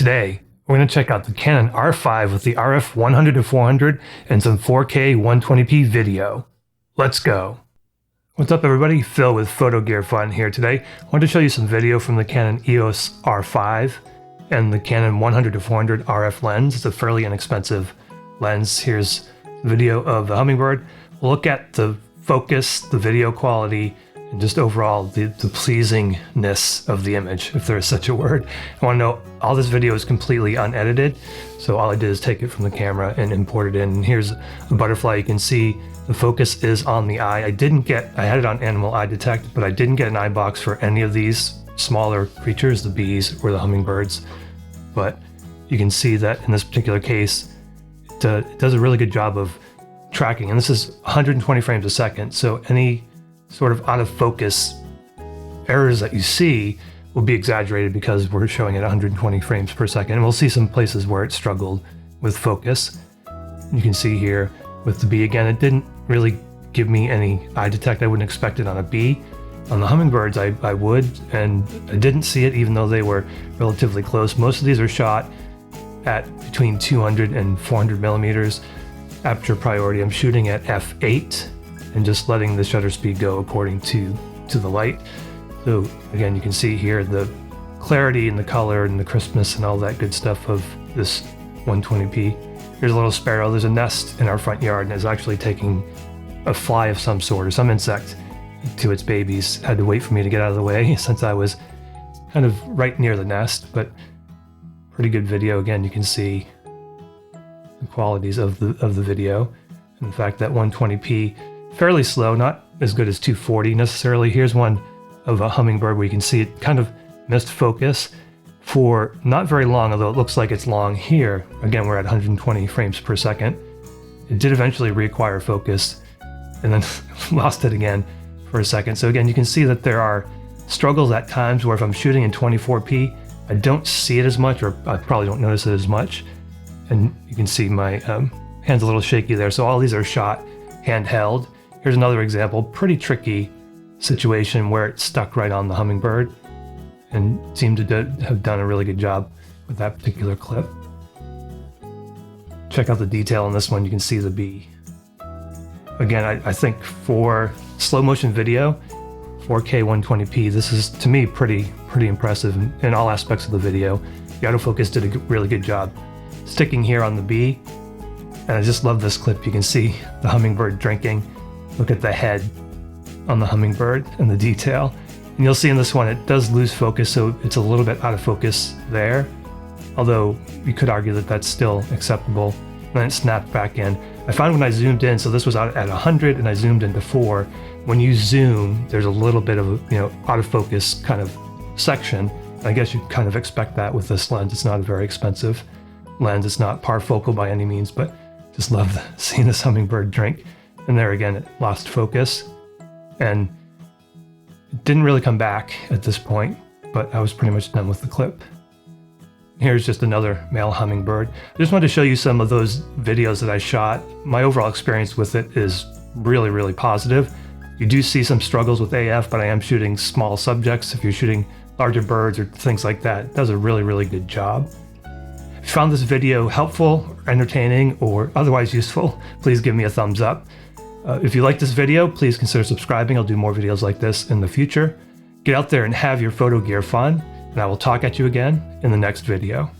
Today, we're going to check out the Canon R5 with the RF 100-400 and some 4K 120p video. Let's go. What's up everybody, Phil with Photo Gear Fun here today. I wanted to show you some video from the Canon EOS R5 and the Canon 100-400 RF lens. It's a fairly inexpensive lens. Here's the video of the Hummingbird. We'll look at the focus, the video quality, and just overall the pleasingness of the image, if there is such a word. I want to know, all this video is completely unedited, so all I did is take it from the camera and import it in. And here's a butterfly. You can see the focus is on the eye. I had it on animal eye detect, but I didn't get an eye box for any of these smaller creatures, the bees or the hummingbirds. But you can see that in this particular case, it does a really good job of tracking. And this is 120 frames a second, so any sort of out of focus errors that you see will be exaggerated because we're showing it 120 frames per second. And we'll see some places where it struggled with focus. You can see here with the bee, again, it didn't really give me any eye detect. I wouldn't expect it on a bee. On the hummingbirds, I would, and I didn't see it even though they were relatively close. Most of these are shot at between 200 and 400 millimeters. Aperture priority, I'm shooting at f8 and just letting the shutter speed go according to the light. So again, you can see here the clarity and the color and the crispness and all that good stuff of this 120p. Here's a little sparrow. There's a nest in our front yard and it's actually taking a fly of some sort or some insect to its babies. Had to wait for me to get out of the way since I was kind of right near the nest, but pretty good video. Again, you can see the qualities of the video. In fact, that 120p, fairly slow, not as good as 240 necessarily. Here's one of a hummingbird where you can see it kind of missed focus for not very long, although it looks like it's long here. Again, we're at 120 frames per second. It did eventually reacquire focus and then lost it again for a second. So again, you can see that there are struggles at times where if I'm shooting in 24p, I don't see it as much, or I probably don't notice it as much. And you can see my hand's a little shaky there. So all these are shot handheld. Here's another example, pretty tricky situation where it stuck right on the hummingbird and seemed to have done a really good job with that particular clip. Check out the detail on this one. You can see the bee. Again, I think for slow motion video, 4K 120p, this is to me pretty impressive in all aspects of the video. The autofocus did a really good job sticking here on the bee. And I just love this clip. You can see the hummingbird drinking. Look at the head on the hummingbird and the detail. And you'll see in this one, it does lose focus, so it's a little bit out of focus there. Although you could argue that that's still acceptable. And then it snapped back in. I found when I zoomed in, so this was out at 100 and I zoomed into 4. When you zoom, there's a little bit of a, out of focus kind of section. I guess you'd kind of expect that with this lens. It's not a very expensive lens. It's not parfocal by any means, but just love seeing this hummingbird drink. And there again, it lost focus and it didn't really come back at this point, but I was pretty much done with the clip. Here's just another male hummingbird. I just wanted to show you some of those videos that I shot. My overall experience with it is really positive. You do see some struggles with AF, but I am shooting small subjects. If you're shooting larger birds or things like that, it does a really good job. If you found this video helpful, entertaining, or otherwise useful, please give me a thumbs up. If you like this video, please consider subscribing. I'll do more videos like this in the future. Get out there and have your photo gear fun, and I will talk at you again in the next video.